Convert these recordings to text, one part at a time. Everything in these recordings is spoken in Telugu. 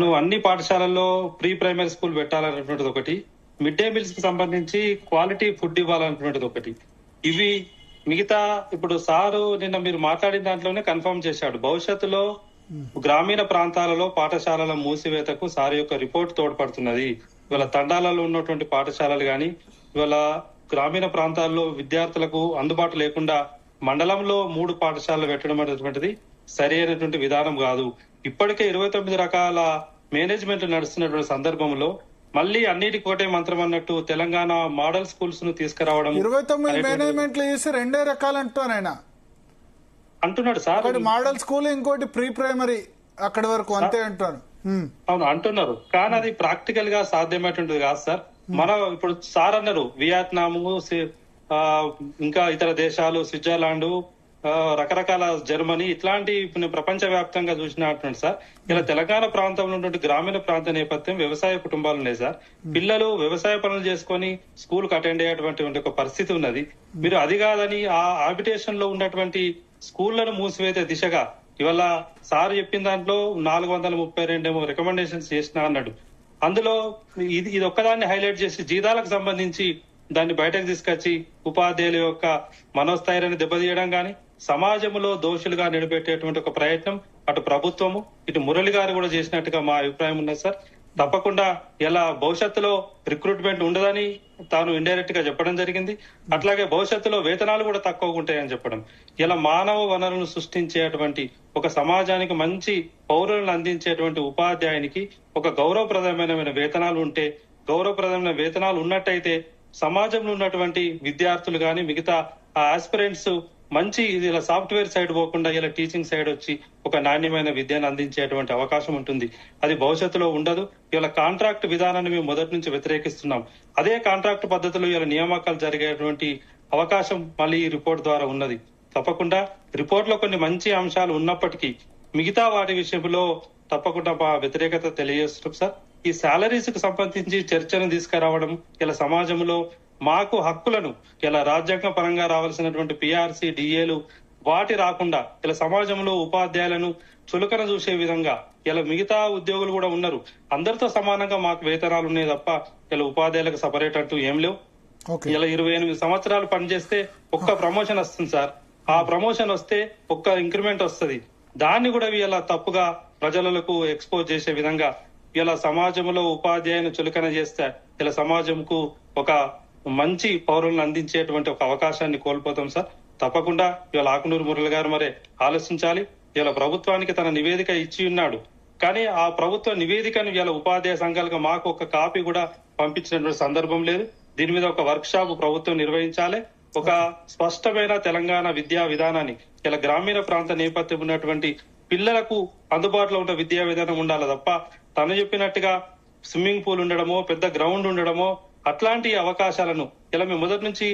నువ్వు అన్ని పాఠశాలల్లో ప్రీ ప్రైమరీ స్కూల్ పెట్టాలన్నటువంటిది ఒకటి, మిడ్ డే మీల్స్ కి సంబంధించి క్వాలిటీ ఫుడ్ ఇవ్వాలన్నటువంటిది ఒకటి. ఇవి మిగతా ఇప్పుడు సారు నిన్న మీరు మాట్లాడిన దాంట్లోనే కన్ఫర్మ్ చేశాడు. భవిష్యత్తులో గ్రామీణ ప్రాంతాలలో పాఠశాలల మూసివేతకు సార్ యొక్క రిపోర్ట్ తోడ్పడుతున్నది. ఇవాళ తండాలలో ఉన్నటువంటి పాఠశాలలు గాని, ఇవాళ గ్రామీణ ప్రాంతాల్లో విద్యార్థులకు అందుబాటు లేకుండా మండలంలో 3 పాఠశాలలు పెట్టడం అనేటువంటిది సరి అయినటువంటి విధానం కాదు. ఇప్పటికే 29 రకాల మేనేజ్మెంట్ నడుస్తున్నటువంటి సందర్భంలో మళ్ళీ అన్నిటికి ఒకటే మంత్రం అన్నట్టు తెలంగాణ మోడల్ స్కూల్స్ ను తీసుకురావడం 29 మేనేజ్మెంట్లు చేసి 2 రకాలు అంటాను అంటున్నాడు సార్. మోడల్ స్కూల్, ఇంకోటి ప్రీ ప్రైమరీ, అక్కడి వరకు అంతే అంటాను. అవును అంటున్నారు, కానీ అది ప్రాక్టికల్ గా సాధ్యమైనటువంటిది కాదు సార్. మనం ఇప్పుడు సార్ అన్నారు వియత్నాము, ఇంకా ఇతర దేశాలు, స్విట్జర్లాండ్, రకరకాల జర్మనీ, ఇట్లాంటి ప్రపంచ వ్యాప్తంగా చూసినటువంటి సార్. ఇలా తెలంగాణ ప్రాంతంలో ఉన్నటువంటి గ్రామీణ ప్రాంత నేపథ్యం వ్యవసాయ కుటుంబాలు ఉన్నాయి సార్. పిల్లలు వ్యవసాయ పనులు చేసుకొని స్కూల్ కు అటెండ్ అయ్యేటువంటి ఒక పరిస్థితి ఉన్నది. మీరు అది కాదని ఆ హాబిటేషన్ లో ఉన్నటువంటి స్కూళ్లను మూసివేసే దిశగా ఇవాళ సార్ చెప్పిన దాంట్లో 432 రికమెండేషన్స్ చేసినా అన్నాడు. అందులో ఇది ఒక్కదాన్ని హైలైట్ చేసి జీతాలకు సంబంధించి దాన్ని బయటకు తీసుకొచ్చి ఉపాధ్యాయుల యొక్క మనోస్థైర్యాన్ని దెబ్బతీయడం గాని, సమాజంలో దోషులుగా నిలబెట్టేటువంటి ఒక ప్రయత్నం అటు ప్రభుత్వము ఇటు మురళి గారు కూడా చేసినట్టుగా మా అభిప్రాయం ఉన్నది సార్. తప్పకుండా ఇలా భవిష్యత్తులో రిక్రూట్మెంట్ ఉండదని తాను ఇండైరెక్ట్ గా చెప్పడం జరిగింది. అట్లాగే భవిష్యత్తులో వేతనాలు కూడా తక్కువగా ఉంటాయని చెప్పడం. ఇలా మానవ వనరులను సృష్టించేటువంటి ఒక సమాజానికి మంచి పౌరులను అందించేటువంటి ఉపాధ్యాయునికి ఒక గౌరవప్రదమైన వేతనాలు ఉంటే, గౌరవప్రదమైన వేతనాలు ఉన్నట్టయితే సమాజంలో ఉన్నటువంటి విద్యార్థులు గాని, మిగతా ఆస్పిరెంట్స్ మంచి ఇలా సాఫ్ట్వేర్ సైడ్ పోకుండా ఇలా టీచింగ్ సైడ్ వచ్చి ఒక నాణ్యమైన విద్యను అందించేటువంటి అవకాశం ఉంటుంది. అది భవిష్యత్తులో ఉండదు. ఇలా కాంట్రాక్ట్ విధానాన్ని మేము మొదటి నుంచి వ్యతిరేకిస్తున్నాం. అదే కాంట్రాక్ట్ పద్ధతిలో ఇలా నియామకాలు జరిగేటువంటి అవకాశం మళ్ళీ ఈ రిపోర్ట్ ద్వారా ఉన్నది. తప్పకుండా రిపోర్ట్ లో కొన్ని మంచి అంశాలు ఉన్నప్పటికీ మిగతా వాటి విషయంలో తప్పకుండా మా వ్యతిరేకత తెలియజేస్తున్నాం సార్. ఈ శాలరీస్ కు సంబంధించి చర్చను తీసుకురావడం, ఇలా సమాజంలో మాకు హక్కులను ఇలా రాజ్యాంగ పరంగా రావాల్సినటువంటి పిఆర్సీ, డిఏలు వాటి రాకుండా ఇలా సమాజంలో ఉపాధ్యాయులను చులకన చూసే విధంగా ఇలా మిగతా ఉద్యోగులు కూడా ఉన్నారు. అందరితో సమానంగా మాకు వేతనాలు ఉన్నాయి తప్ప ఇలా ఉపాధ్యాయులకు సపరేట్ అంటూ ఏం లేవు. ఇలా 28 సంవత్సరాలు పనిచేస్తే ఒక్క ప్రమోషన్ వస్తుంది సార్. ఆ ప్రమోషన్ వస్తే ఒక్క ఇంక్రిమెంట్ వస్తుంది. దాన్ని కూడా ఇలా తప్పుగా ప్రజలకు ఎక్స్పోజ్ చేసే విధంగా ఇలా సమాజంలో ఉపాధ్యాయుని చులకన చేస్తే ఇలా సమాజంకు ఒక మంచి పౌరులను అందించేటువంటి ఒక అవకాశాన్ని కోల్పోతాం సార్. తప్పకుండా ఇవాళ ఆకునూరు మురళి గారు మరే ఆలోచించాలి. ఇలా ప్రభుత్వానికి తన నివేదిక ఇచ్చి ఉన్నాడు, కానీ ఆ ప్రభుత్వ నివేదికను ఇలా ఉపాధ్యాయ సంఘాలుగా మాకు ఒక కాపీ కూడా పంపించినటువంటి సందర్భం లేదు. దీని మీద ఒక వర్క్ షాప్ ప్రభుత్వం నిర్వహించాలి. ఒక స్పష్టమైన తెలంగాణ విద్యా విధానాన్ని ఇలా గ్రామీణ ప్రాంత నేపథ్యం ఉన్నటువంటి పిల్లలకు అందుబాటులో ఉన్న విద్యా విధానం ఉండాలి తప్ప తను చెప్పినట్టుగా స్విమ్మింగ్ పూల్ ఉండడమో, పెద్ద గ్రౌండ్ ఉండడమో, అట్లాంటి అవకాశాలను ఇలా మేము మొదటి నుంచి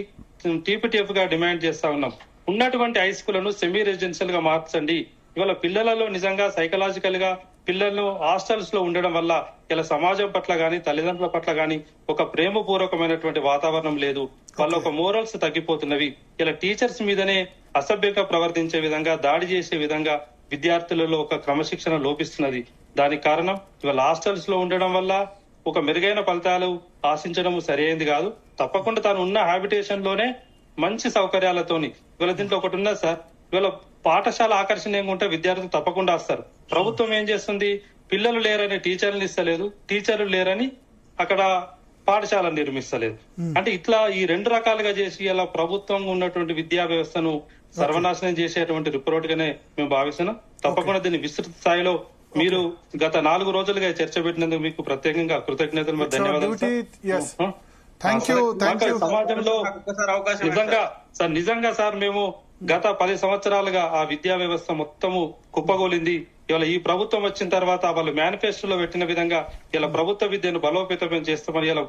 టీపీటీఎఫ్ గా డిమాండ్ చేస్తా ఉన్నాం. ఉన్నటువంటి హై స్కూళ్లను సెమీ రెసిడెన్షియల్ గా మార్చండి. ఇవాళ పిల్లలలో నిజంగా సైకలాజికల్ గా పిల్లలను హాస్టల్స్ లో ఉండడం వల్ల ఇలా సమాజం పట్ల గాని, తల్లిదండ్రుల పట్ల గాని ఒక ప్రేమపూర్వకమైనటువంటి వాతావరణం లేదు. వాళ్ళ ఒక మోరల్స్ తగ్గిపోతున్నవి. ఇలా టీచర్స్ మీదనే అసభ్యంగా ప్రవర్తించే విధంగా, దాడి చేసే విధంగా విద్యార్థులలో ఒక క్రమశిక్షణ లోపిస్తున్నది. దానికి కారణం ఇవాళ హాస్టల్స్ లో ఉండడం వల్ల ఒక మెరుగైన ఫలితాలు ఆశించడం సరైనది కాదు. తప్పకుండా తాను ఉన్న హ్యాబిటేషన్ లోనే మంచి సౌకర్యాలతోని ఇవాళ దీంట్లో ఒకటి ఉన్నది సార్. ఇవాళ పాఠశాల ఆకర్షణీయంగా ఉంటే విద్యార్థులు తప్పకుండా వస్తారు. ప్రభుత్వం ఏం చేస్తుంది? పిల్లలు లేరని టీచర్లు ఇస్తలేదు, టీచర్లు లేరని అక్కడ పాఠశాల నిర్మిస్తలేదు. అంటే ఇట్లా ఈ 2 రకాలుగా చేసి ఇలా ప్రభుత్వం ఉన్నటువంటి విద్యా వ్యవస్థను సర్వనాశనం చేసేటువంటి రిపోర్ట్ గానే మేము భావిస్తున్నాం. తప్పకుండా దీన్ని విస్తృత స్థాయిలో మీరు గత 4 రోజులుగా చర్చ పెట్టినందుకు మీకు ప్రత్యేకంగా కృతజ్ఞతలు మరియు ధన్యవాదాలు. సమాజంలో నిజంగా సార్ మేము గత 10 సంవత్సరాలుగా ఆ విద్యా వ్యవస్థ మొత్తము కుప్పగోలింది. ఇవాళ ఈ ప్రభుత్వం వచ్చిన తర్వాత వాళ్ళు మేనిఫెస్టోలో పెట్టిన విధంగా ఇలా ప్రభుత్వ విద్యను బలోపేతం చేస్తామని ఇలా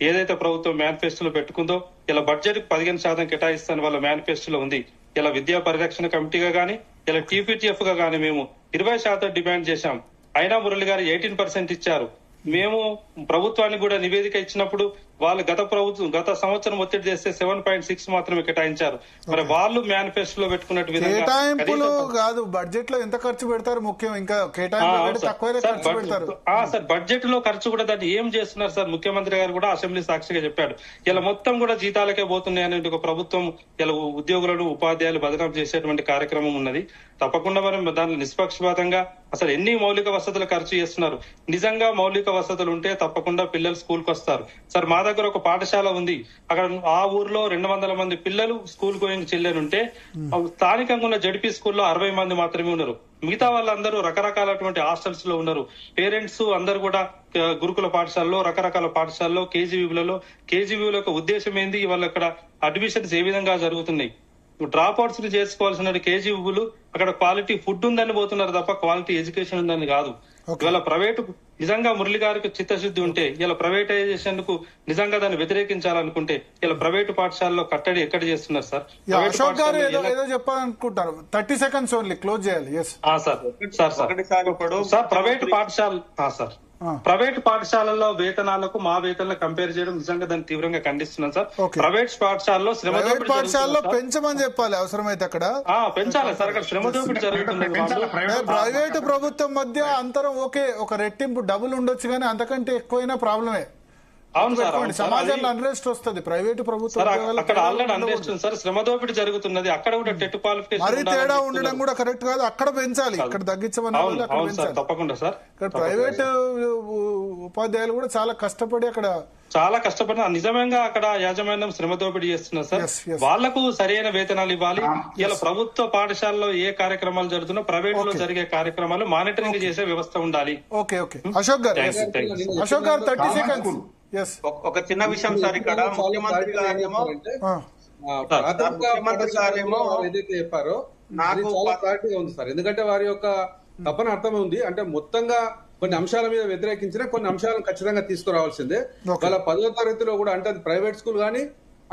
ఏదైతే ప్రభుత్వం మేనిఫెస్టోలో పెట్టుకుందో ఇలా బడ్జెట్ 15% కేటాయిస్తాను వాళ్ళ మేనిఫెస్టోలో ఉంది. ఇలా విద్యా పరిరక్షణ కమిటీగా గానీ, ఇలా టీపీటీఎఫ్ గా గానీ మేము 20% డిమాండ్ చేశాం. అయినా మురళి గారు 18% ఇచ్చారు. మేము ప్రభుత్వానికి కూడా నివేదిక ఇచ్చినప్పుడు వాళ్ళు గత సంవత్సరం ఒత్తిడి చేస్తే 7.6 మాత్రమే కేటాయించారు. మరి వాళ్ళు మేనిఫెస్టోలో పెట్టుకున్నట్టు విధంగా కేటాయింపులు కాదు, బడ్జెట్ లో ఎంత ఖర్చు పెడతారు ముఖ్యం, ఇంకా కేటాయింపులు తక్కువనే ఖర్చు పెడతారు సార్. బడ్జెట్ లో ఖర్చు కూడా దాన్ని ఏం చేస్తున్నారు సార్? ముఖ్యమంత్రి గారు కూడా అసెంబ్లీ సాక్షిగా చెప్పాడు, ఇలా మొత్తం కూడా జీతాలకే పోతున్నాయి అనే ఒక ప్రభుత్వం ఇలా ఉద్యోగులను ఉపాధ్యాయులు బదనాం చేసేటువంటి కార్యక్రమం ఉన్నది. తప్పకుండా మనం దాన్ని నిష్పక్షపాతంగా అసలు ఎన్ని మౌలిక వసతులు ఖర్చు చేస్తున్నారు, నిజంగా మౌలిక వసతులు ఉంటే తప్పకుండా పిల్లలు స్కూల్ కు వస్తారు సార్. మా దగ్గర ఒక పాఠశాల ఉంది, అక్కడ ఆ ఊర్లో 200 మంది పిల్లలు స్కూల్ గోయింగ్ చిల్డ్రన్ ఉంటే స్థానికంగా ఉన్న జడ్పీ స్కూల్లో 60 మంది మాత్రమే ఉన్నారు. మిగతా వాళ్ళందరూ రకరకాలటువంటి హాస్టల్స్ లో ఉన్నారు. పేరెంట్స్ అందరు కూడా గురుకుల పాఠశాలలో, రకరకాల పాఠశాలలో, కేజీబీల యొక్క ఉద్దేశం ఏంది, వాళ్ళ అక్కడ అడ్మిషన్స్ ఏ విధంగా జరుగుతున్నాయి, డ్రాప్ అవుట్స్ ని చేసుకోవాల్సిన కేజీబీలు అక్కడ క్వాలిటీ ఫుడ్ ఉందని పోతున్నారు తప్ప క్వాలిటీ ఎడ్యుకేషన్ ఉందని కాదు. ఇవాళ ప్రైవేటు నిజంగా మురళి గారికి చిత్తశుద్ధి ఉంటే, ఇలా ప్రైవేటైజేషన్ కు నిజంగా దాన్ని వ్యతిరేకించాలనుకుంటే ఇలా ప్రైవేటు పాఠశాలలో కట్టడి ఎక్కడ చేస్తున్నారు సార్? అశోక్ గారు ఏదో చెప్పాలనుకుంటారు, 30 seconds ఓన్లీ, క్లోజ్ చేయాలి. సార్ ప్రైవేట్ పాఠశాలల్లో వేతనాలకు మా వేతనాలకు కంపేర్ చేయడం నిజంగా దాన్ని తీవ్రంగా ఖండిస్తున్నాం సార్. ప్రైవేట్ పాఠశాలలో పాఠశాలలో పెంచమని చెప్పాలి అవసరమైతే, అక్కడ పెంచాలి సార్. అక్కడ శ్రమ దోపిడీ జరుగుతుంది. ప్రైవేటు ప్రభుత్వం మధ్య అంతరం ఓకే, ఒక రెట్టింపు డబుల్ ఉండొచ్చు కానీ అంతకంటే ఎక్కువైనా ప్రాబ్లమే. అవును సార్, సమాజంలో అన్రెస్ట్ వస్తుంది. ప్రైవేటు ప్రభుత్వం అక్కడ ఆల్రెడీ అన్రెస్ట్ ఉంది సార్, శ్రమ దోపిడీ జరుగుతున్నది. అక్కడ కూడా టెట్ క్వాలిఫికేషన్ మరి తేడా ఉండడం కూడా కరెక్ట్ కాదు, అక్కడ పెంచాలి, ఇక్కడ తగ్గించమని. తప్పకుండా సార్. ఇక్కడ ప్రైవేట్ ఉపాధ్యాయులు కూడా చాలా కష్టపడి నిజంగా అక్కడ యాజమాన్యం శ్రమ దోపిడీ చేస్తున్నారు సార్. వాళ్లకు సరైన వేతనాలు ఇవ్వాలి. ఇలా ప్రభుత్వ పాఠశాలలో ఏ కార్యక్రమాలు జరుగుతున్నా ప్రైవేట్ లో జరిగే కార్యక్రమాలు మానిటరింగ్ చేసే వ్యవస్థ ఉండాలి. Okay Ashok garu 30 seconds. ఒక చిన్న విషయం సార్, ఇక్కడ ముఖ్యమంత్రి గారేమో ఏదైతే చెప్పారో నాకు చాలా క్లారిటీగా ఉంది సార్. ఎందుకంటే వారి యొక్క తపన అర్థమే ఉంది. అంటే మొత్తంగా కొన్ని అంశాల మీద వ్యతిరేకించిన కొన్ని అంశాలను ఖచ్చితంగా తీసుకురావాల్సిందే. వాళ్ళ 10వ తరగతిలో కూడా, అంటే అది ప్రైవేట్ స్కూల్ కానీ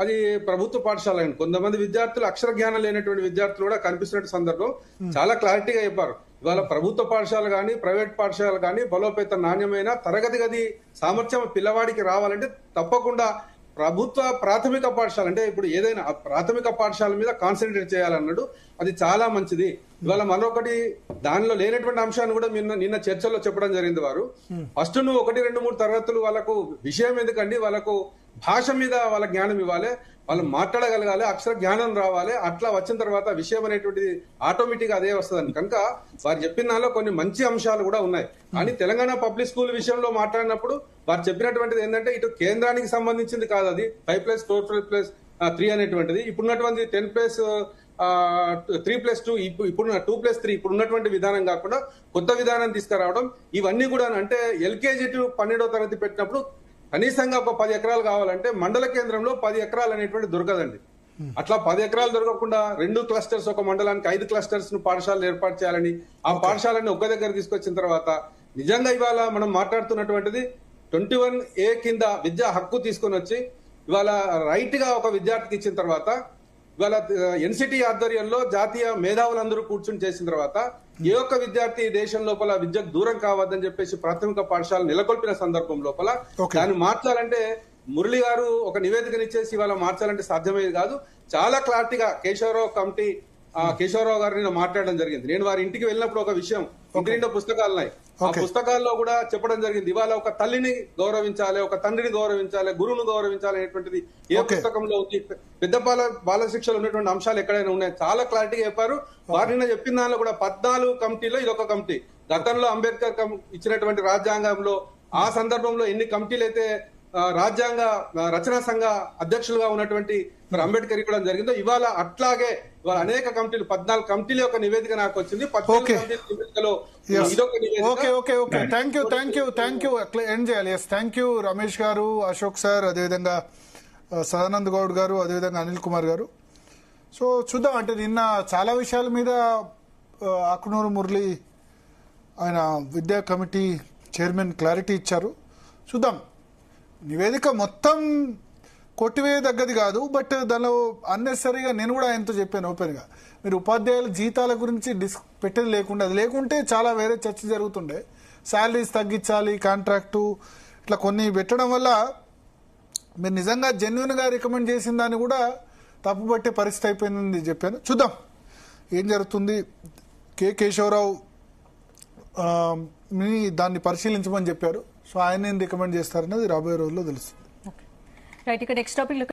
అది ప్రభుత్వ పాఠశాల కానీ, కొంతమంది విద్యార్థులు అక్షర జ్ఞానం లేనటువంటి విద్యార్థులు కూడా కనిపిస్తున్న సందర్భం చాలా క్లారిటీగా చెప్పారు. ఇవాళ ప్రభుత్వ పాఠశాల కానీ ప్రైవేట్ పాఠశాల కానీ బలోపేత నాణ్యమైన తరగతి గది సామర్థ్యం పిల్లవాడికి రావాలంటే తప్పకుండా ప్రభుత్వ ప్రాథమిక పాఠశాల, అంటే ఇప్పుడు ఏదైనా ప్రాథమిక పాఠశాల మీద కాన్సన్ట్రేట్ చేయాలన్నాడు, అది చాలా మంచిది. ఇవాళ మరొకటి దానిలో లేనటువంటి అంశాన్ని కూడా నిన్న చర్చలో చెప్పడం జరిగింది. వారు ఫస్ట్ నువ్వు 1, 2, 3 తరగతులు వాళ్ళకు విషయం ఎందుకండి, వాళ్ళకు భాష మీద వాళ్ళ జ్ఞానం ఇవ్వాలి, వాళ్ళు మాట్లాడగలగాలి, అక్షర జ్ఞానం రావాలి. అట్లా వచ్చిన తర్వాత విషయం అనేటువంటిది ఆటోమేటిక్ అదే వస్తుందని కనుక వారు చెప్పిన దానిలో కొన్ని మంచి అంశాలు కూడా ఉన్నాయి. కానీ తెలంగాణ పబ్లిక్ స్కూల్ విషయంలో మాట్లాడినప్పుడు వారు చెప్పినటువంటిది ఏంటంటే ఇటు కేంద్రానికి సంబంధించింది కాదు, అది 5+4+3 అనేటువంటిది. ఇప్పుడున్నటువంటి 10+3+2 ఇప్పుడు 2+3 ఇప్పుడు ఉన్నటువంటి విధానం కాకుండా కొత్త విధానం తీసుకురావడం, ఇవన్నీ కూడా అంటే ఎల్కేజీ టు 12వ తరగతి పెట్టినప్పుడు కనీసంగా ఒక 10 ఎకరాలు కావాలంటే మండల కేంద్రంలో 10 ఎకరాలు అనేటువంటి దొరకదండి. అట్లా 10 ఎకరాలు దొరకకుండా 2 క్లస్టర్స్, ఒక మండలానికి 5 క్లస్టర్స్ ను పాఠశాలలు ఏర్పాటు చేయాలని, ఆ పాఠశాలని ఒక్క దగ్గర తీసుకొచ్చిన తర్వాత నిజంగా ఇవాళ మనం మాట్లాడుతున్నటువంటిది 21A కింద విద్యా హక్కు తీసుకొని వచ్చి ఇవాళ రైట్ గా ఒక విద్యార్థికి ఇచ్చిన తర్వాత ఇవాళ ఎన్సిటి ఆధ్వర్యంలో జాతీయ మేధావులందరూ కూర్చుని చేసిన తర్వాత ఏ ఒక్క విద్యార్థి దేశం లోపల విద్యకు దూరం కావద్దని చెప్పేసి ప్రాథమిక పాఠశాల నెలకొల్పిన సందర్భం లోపల దాన్ని మార్చాలంటే మురళి గారు ఒక నివేదికనిచ్చేసి ఇవాళ మార్చాలంటే సాధ్యమయ్యేది కాదు. చాలా క్లారిటీగా కేశవరావు గారిని మాట్లాడడం జరిగింది. నేను వారి ఇంటికి వెళ్ళినప్పుడు ఒక విషయం, ఇంటి నిండా పుస్తకాలు ఉన్నాయి, ఆ పుస్తకాల్లో కూడా చెప్పడం జరిగింది ఇవాళ ఒక తల్లిని గౌరవించాలి, ఒక తండ్రిని గౌరవించాలి, గురువును గౌరవించాలి అనేటువంటిది ఏ పుస్తకంలో ఉంది, పెద్ద బాల శిక్షలు ఉన్నటువంటి అంశాలు ఎక్కడైనా ఉన్నాయి, చాలా క్లారిటీగా చెప్పారు. వారిని చెప్పిన దానిలో కూడా 14 కమిటీలో ఇదొక కమిటీ. గతంలో అంబేద్కర్ ఇచ్చినటువంటి రాజ్యాంగంలో ఆ సందర్భంలో ఎన్ని కమిటీలు అయితే రాజ్యాంగ రచనా సంఘ అధ్యక్షులుగా ఉన్నటువంటి అంబేద్కర్ ఇవ్వడం జరిగిందో ఇవాళ అట్లాగే ఇవాళ అనేక కమిటీలు 14 కమిటీల యొక్క నివేదిక నాకు వచ్చింది. 14 నివేదికలో ఇదొక నివేదిక. థ్యాంక్ యూ ఎండ్ చేయాలి. థ్యాంక్ యూ రమేష్ గారు, అశోక్ సార్, అదేవిధంగా సదానంద్ గౌడ్ గారు, అదేవిధంగా అనిల్ కుమార్ గారు. సో చూద్దాం, అంటే నిన్న చాలా విషయాల మీద ఆకునూరు మురళి ఆయన విద్యా కమిటీ చైర్మన్ క్లారిటీ ఇచ్చారు. చూద్దాం, నివేదిక మొత్తం కొట్టివేయదగ్గది కాదు, బట్ దానిలో అన్నెసరీగా నేను కూడా ఆయనతో చెప్పాను ఓపెన్గా, మీరు ఉపాధ్యాయుల జీతాల గురించి పెట్టేది లేకుండా, అది లేకుంటే చాలా వేరే చర్చ జరుగుతుండే. శాలరీస్ తగ్గించాలి, కాంట్రాక్టు, ఇట్లా కొన్ని పెట్టడం వల్ల మీరు నిజంగా జెన్యున్ గా రికమెండ్ చేసిన దాన్ని కూడా తప్పుపట్టే పరిస్థితి అయిపోయిందని చెప్పాను. చూద్దాం ఏం జరుగుతుంది. కె కేశవరావు దాన్ని పరిశీలించమని చెప్పారు. సో ఆయన ఏం రికమెండ్ చేస్తారనేది రాబోయే రోజుల్లో తెలుస్తుంది. రైట్, ఇక నెక్స్ట్ టాపిక్.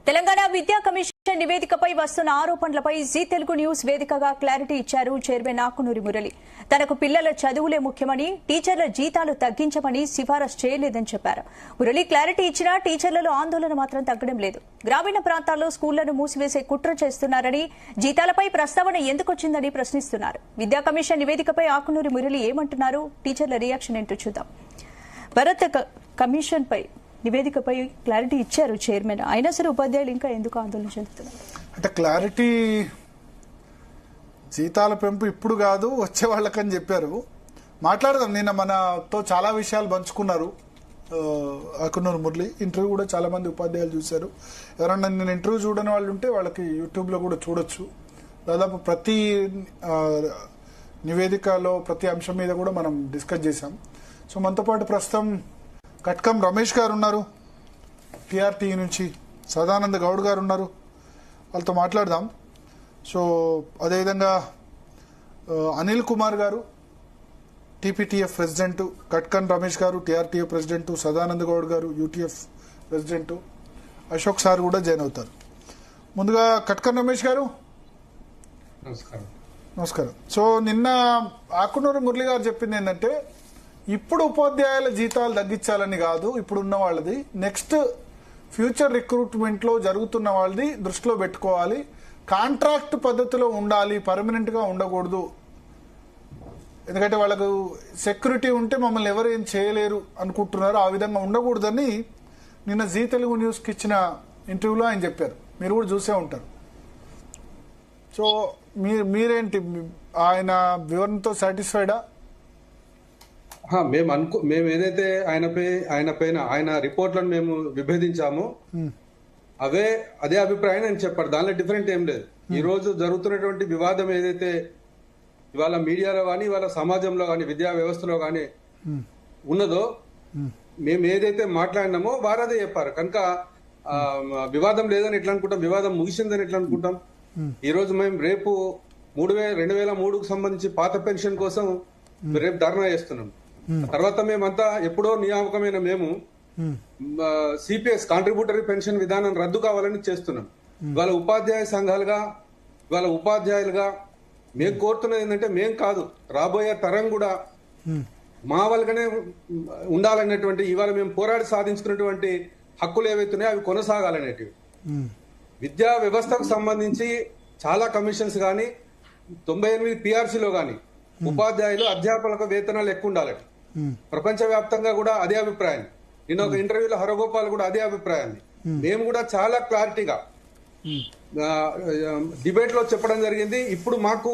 తెలంగాణ విద్యా కమిషన్ నివేదికపై వస్తున్న ఆరోపణలపై జీ తెలుగు న్యూస్ వేదికగా క్లారిటీ ఇచ్చారు చైర్మన్ ఆకునూరి మురళి. తనకు పిల్లల చదువులే ముఖ్యమని, టీచర్ల జీతాలు తగ్గించమని సిఫారసు చేయలేదని చెప్పారు. మురళి క్లారిటీ ఇచ్చినా టీచర్లలో ఆందోళన మాత్రం తగ్గడం లేదు. గ్రామీణ ప్రాంతాల్లో స్కూళ్లను మూసివేసే కుట్ర చేస్తున్నారని, జీతాలపై ప్రస్తావన ఎందుకొచ్చిందని ప్రశ్నిస్తున్నారు. విద్యా కమిషన్ నివేదికపై ఆకునూరి మురళి ఏమంటున్నారు, టీచర్ల రియాక్షన్ ఏంటో చూద్దాం. భరత్ కమిషన్ పై నివేదికపై క్లారిటీ ఇచ్చారు చైర్మన్, అయినా సరే ఉపాధ్యాయులు ఇంకా ఎందుకు ఆందోళన చెందుతున్నారు? అంటే క్లారిటీ జీతాల పెంపు ఇప్పుడు కాదు వచ్చే వాళ్ళకని చెప్పారు. మాట్లాడదాం. నిన్న మనతో చాలా విషయాలు పంచుకున్నారు ఆకునూరు మురళి. ఇంటర్వ్యూ కూడా చాలా మంది ఉపాధ్యాయులు చూశారు. ఎవరన్నా నేను ఇంటర్వ్యూ చూడని వాళ్ళు ఉంటే వాళ్ళకి యూట్యూబ్లో కూడా చూడొచ్చు. దాదాపు ప్రతి నివేదికలో ప్రతి అంశం మీద కూడా మనం డిస్కస్ చేశాం. సో మనతో పాటు ప్రస్తుతం కట్కం రమేష్ గారు ఉన్నారు, టీఆర్టీ నుంచి సదానంద గౌడ్ గారు ఉన్నారు, వాళ్ళతో మాట్లాడదాం. సో అదేవిధంగా అనిల్ కుమార్ గారు టీపీటీఎఫ్ ప్రెసిడెంట్, కట్కన్ రమేష్ గారు టీఆర్టీఎఫ్ ప్రెసిడెంట్, సదానంద గౌడ్ గారు యూటీఎఫ్ ప్రెసిడెంట్, అశోక్ సార్ కూడా జాయిన్ అవుతారు. ముందుగా కట్కన్ రమేష్ గారు నమస్కారం. సో నిన్న ఆకునూరు మురళి గారు చెప్పింది ఏంటంటే, ఇప్పుడు ఉపాధ్యాయుల జీతాలు తగ్గించాలని కాదు, ఇప్పుడు ఉన్న వాళ్ళది, నెక్స్ట్ ఫ్యూచర్ రిక్రూట్మెంట్ లో జరుగుతున్న వాళ్ళది దృష్టిలో పెట్టుకోవాలి, కాంట్రాక్ట్ పద్ధతిలో ఉండాలి, పర్మనెంట్ గా ఉండకూడదు. ఎందుకంటే వాళ్ళకు సెక్యూరిటీ ఉంటే మమ్మల్ని ఎవరు ఏం చేయలేరు అనుకుంటున్నారు, ఆ విధంగా ఉండకూడదని నిన్న జీ తెలుగు న్యూస్ కి ఇచ్చిన ఇంటర్వ్యూలో ఆయన చెప్పారు. మీరు కూడా చూసే ఉంటారు. సో మీరేంటి, ఆయన వివరణతో సాటిస్ఫైడా? మేము ఏదైతే ఆయన రిపోర్ట్లను మేము విభేదించామో అదే అభిప్రాయం అని చెప్పారు. దానిలో డిఫరెంట్ ఏం లేదు. ఈ రోజు జరుగుతున్నటువంటి వివాదం ఏదైతే ఇవాళ మీడియాలో కానీ, ఇవాళ సమాజంలో కానీ, విద్యా వ్యవస్థలో కానీ ఉన్నదో, మేము ఏదైతే మాట్లాడినామో వారు అదే చెప్పారు. కనుక వివాదం లేదని ఎట్లా అనుకుంటాం, వివాదం ముగిసిందని ఎట్లా అనుకుంటాం? ఈ రోజు మేము రేపు 2003కు సంబంధించి పాత పెన్షన్ కోసం రేపు ధర్నా చేస్తున్నాం. తర్వాత మేమంతా ఎప్పుడో నియామకమైన మేము సిపిఎస్ కాంట్రిబ్యూటరీ పెన్షన్ విధానం రద్దు కావాలని చేస్తున్నాం. ఇవాళ ఉపాధ్యాయ సంఘాలుగా, ఇవాళ ఉపాధ్యాయులుగా మేము కోరుతున్నది ఏంటంటే, మేం కాదు రాబోయే తరం కూడా మా వాళ్ళగానే ఉండాలనేటువంటి, ఇవాళ మేము పోరాడి సాధించుకున్నటువంటి హక్కులు ఏవైతున్నాయో అవి కొనసాగాలనేటివి. విద్యా వ్యవస్థకు సంబంధించి చాలా కమిషన్స్ కానీ, 98 పిఆర్సీలో కానీ ఉపాధ్యాయులు అధ్యాపకులకు వేతనాలు ఎక్కువ ఉండాలని ప్రపంచవ్యాప్తంగా కూడా అదే అభిప్రాయం. నిన్న ఒక ఇంటర్వ్యూలో హరగోపాల్ కూడా అదే అభిప్రాయాన్ని మేము కూడా చాలా క్లారిటీగా డిబేట్ లో చెప్పడం జరిగింది. ఇప్పుడు మాకు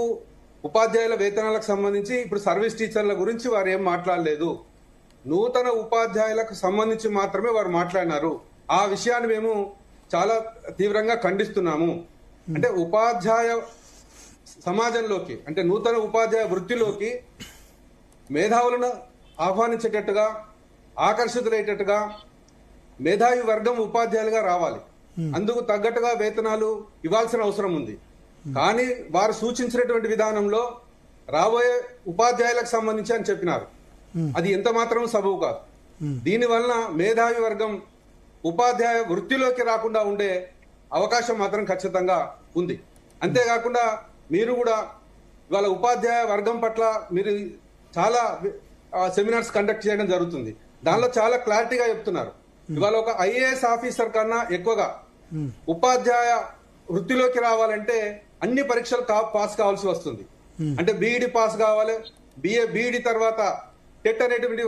ఉపాధ్యాయుల వేతనాలకు సంబంధించి ఇప్పుడు సర్వీస్ టీచర్ల గురించి వారు ఏం మాట్లాడలేదు, నూతన ఉపాధ్యాయులకు సంబంధించి మాత్రమే వారు మాట్లాడినారు. ఆ విషయాన్ని మేము చాలా తీవ్రంగా ఖండిస్తున్నాము. అంటే ఉపాధ్యాయ సమాజంలోకి, అంటే నూతన ఉపాధ్యాయ వృత్తిలోకి మేధావులను ఆహ్వానించేటట్టుగా, ఆకర్షితులయ్యేటట్టుగా మేధావి వర్గం ఉపాధ్యాయులుగా రావాలి. అందుకు తగ్గట్టుగా వేతనాలు ఇవ్వాల్సిన అవసరం ఉంది. కానీ వారు సూచించినటువంటి విధానంలో రాబోయే ఉపాధ్యాయులకు సంబంధించి అని చెప్పినారు. అది ఎంత మాత్రం సబబు కాదు. దీనివలన మేధావి వర్గం ఉపాధ్యాయ వృత్తిలోకి రాకుండా ఉండే అవకాశం మాత్రం ఖచ్చితంగా ఉంది. అంతేకాకుండా మీరు కూడా ఇవాళ ఉపాధ్యాయ వర్గం పట్ల మీరు చాలా సెమినార్స్ కండక్ట్ చేయడం జరుగుతుంది. దానిలో చాలా క్లారిటీగా చెప్తున్నారు. ఇవాళ ఒక ఐఏఎస్ ఆఫీసర్ కన్నా ఎక్కువగా ఉపాధ్యాయ వృత్తిలోకి రావాలంటే అన్ని పరీక్షలు పాస్ కావాల్సి వస్తుంది. అంటే బీఈడి పాస్ కావాలి, బీఈడి తర్వాత టెట్ అనేటువంటి